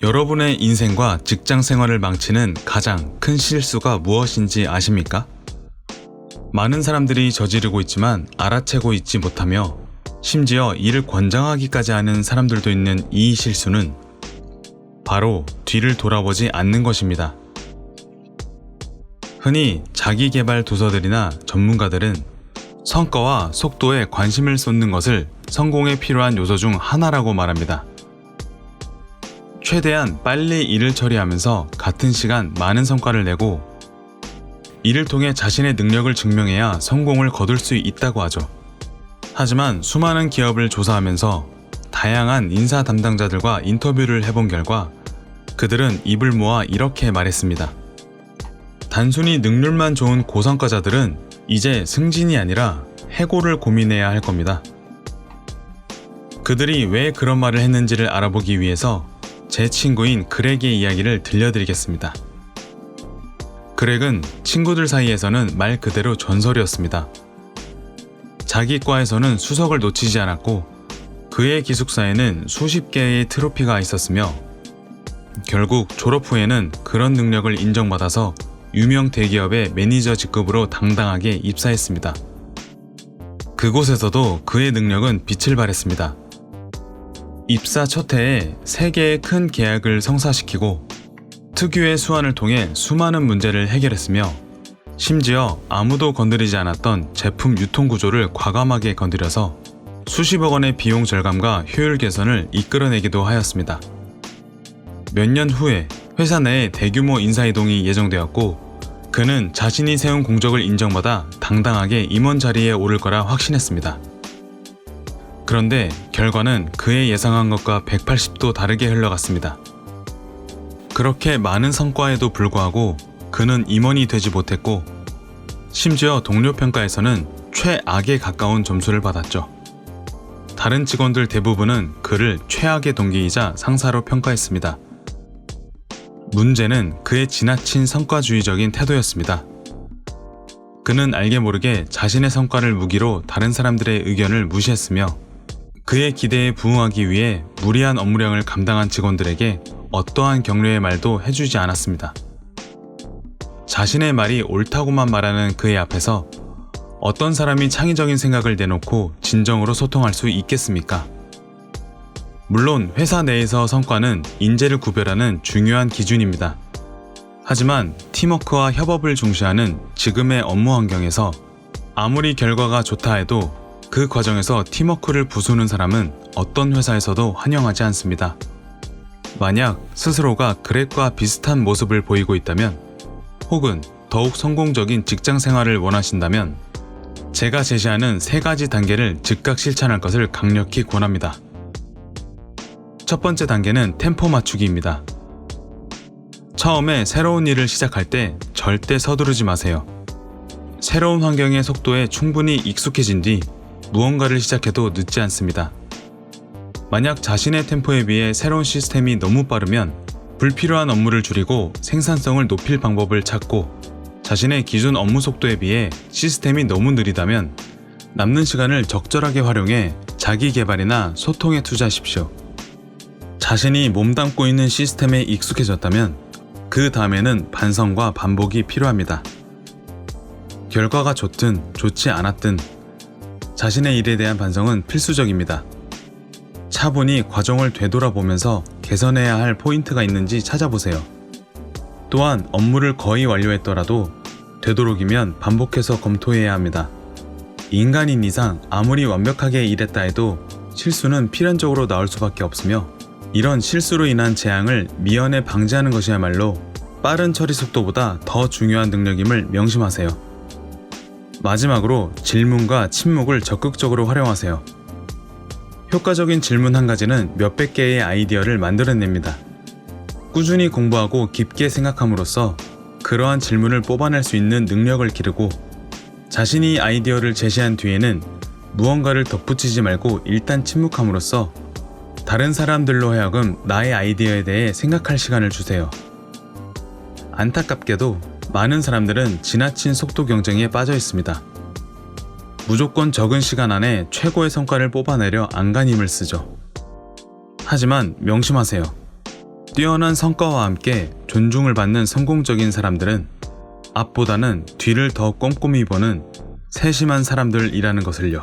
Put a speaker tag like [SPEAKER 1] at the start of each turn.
[SPEAKER 1] 여러분의 인생과 직장 생활을 망치는 가장 큰 실수가 무엇인지 아십니까? 많은 사람들이 저지르고 있지만 알아채고 있지 못하며 심지어 이를 권장하기까지 하는 사람들도 있는 이 실수는 바로 뒤를 돌아보지 않는 것입니다. 흔히 자기개발 도서들이나 전문가들은 성과와 속도에 관심을 쏟는 것을 성공에 필요한 요소 중 하나라고 말합니다. 최대한 빨리 일을 처리하면서 같은 시간 많은 성과를 내고 이를 통해 자신의 능력을 증명해야 성공을 거둘 수 있다고 하죠. 하지만 수많은 기업을 조사하면서 다양한 인사 담당자들과 인터뷰를 해본 결과 그들은 입을 모아 이렇게 말했습니다. 단순히 능률만 좋은 고성과자들은 이제 승진이 아니라 해고를 고민해야 할 겁니다. 그들이 왜 그런 말을 했는지를 알아보기 위해서 제 친구인 그렉의 이야기를 들려드리겠습니다. 그렉은 친구들 사이에서는 말 그대로 전설이었습니다. 자기 과에서는 수석을 놓치지 않았고 그의 기숙사에는 수십 개의 트로피가 있었으며 결국 졸업 후에는 그런 능력을 인정받아서 유명 대기업의 매니저 직급으로 당당하게 입사했습니다. 그곳에서도 그의 능력은 빛을 발했습니다. 입사 첫 해에 3개의 큰 계약을 성사시키고 특유의 수완을 통해 수많은 문제를 해결했으며 심지어 아무도 건드리지 않았던 제품 유통 구조를 과감하게 건드려서 수십억 원의 비용 절감과 효율 개선을 이끌어내기도 하였습니다. 몇 년 후에 회사 내에 대규모 인사이동이 예정되었고 그는 자신이 세운 공적을 인정받아 당당하게 임원 자리에 오를 거라 확신했습니다. 그런데 결과는 그의 예상한 것과 180도 다르게 흘러갔습니다. 그렇게 많은 성과에도 불구하고 그는 임원이 되지 못했고 심지어 동료 평가에서는 최악에 가까운 점수를 받았죠. 다른 직원들 대부분은 그를 최악의 동기이자 상사로 평가했습니다. 문제는 그의 지나친 성과주의적인 태도였습니다. 그는 알게 모르게 자신의 성과를 무기로 다른 사람들의 의견을 무시했으며 그의 기대에 부응하기 위해 무리한 업무량을 감당한 직원들에게 어떠한 격려의 말도 해주지 않았습니다. 자신의 말이 옳다고만 말하는 그의 앞에서 어떤 사람이 창의적인 생각을 내놓고 진정으로 소통할 수 있겠습니까? 물론 회사 내에서 성과는 인재를 구별하는 중요한 기준입니다. 하지만 팀워크와 협업을 중시하는 지금의 업무 환경에서 아무리 결과가 좋다 해도 그 과정에서 팀워크를 부수는 사람은 어떤 회사에서도 환영하지 않습니다. 만약 스스로가 그렉과 비슷한 모습을 보이고 있다면 혹은 더욱 성공적인 직장 생활을 원하신다면 제가 제시하는 3가지 단계를 즉각 실천할 것을 강력히 권합니다. 첫 번째 단계는 템포 맞추기입니다. 처음에 새로운 일을 시작할 때 절대 서두르지 마세요. 새로운 환경의 속도에 충분히 익숙해진 뒤 무언가를 시작해도 늦지 않습니다. 만약 자신의 템포에 비해 새로운 시스템이 너무 빠르면 불필요한 업무를 줄이고 생산성을 높일 방법을 찾고 자신의 기존 업무 속도에 비해 시스템이 너무 느리다면 남는 시간을 적절하게 활용해 자기 개발이나 소통에 투자하십시오. 자신이 몸담고 있는 시스템에 익숙해졌다면 그 다음에는 반성과 반복이 필요합니다. 결과가 좋든 좋지 않았든 자신의 일에 대한 반성은 필수적입니다. 차분히 과정을 되돌아보면서 개선해야 할 포인트가 있는지 찾아보세요. 또한 업무를 거의 완료했더라도 되도록이면 반복해서 검토해야 합니다. 인간인 이상 아무리 완벽하게 일했다 해도 실수는 필연적으로 나올 수밖에 없으며 이런 실수로 인한 재앙을 미연에 방지하는 것이야말로 빠른 처리 속도보다 더 중요한 능력임을 명심하세요. 마지막으로 질문과 침묵을 적극적으로 활용하세요. 효과적인 질문 한 가지는 몇백 개의 아이디어를 만들어냅니다. 꾸준히 공부하고 깊게 생각함으로써 그러한 질문을 뽑아낼 수 있는 능력을 기르고 자신이 아이디어를 제시한 뒤에는 무언가를 덧붙이지 말고 일단 침묵함으로써 다른 사람들로 하여금 나의 아이디어에 대해 생각할 시간을 주세요. 안타깝게도 많은 사람들은 지나친 속도 경쟁에 빠져 있습니다. 무조건 적은 시간 안에 최고의 성과를 뽑아내려 안간힘을 쓰죠. 하지만 명심하세요. 뛰어난 성과와 함께 존중을 받는 성공적인 사람들은 앞보다는 뒤를 더 꼼꼼히 보는 세심한 사람들이라는 것을요.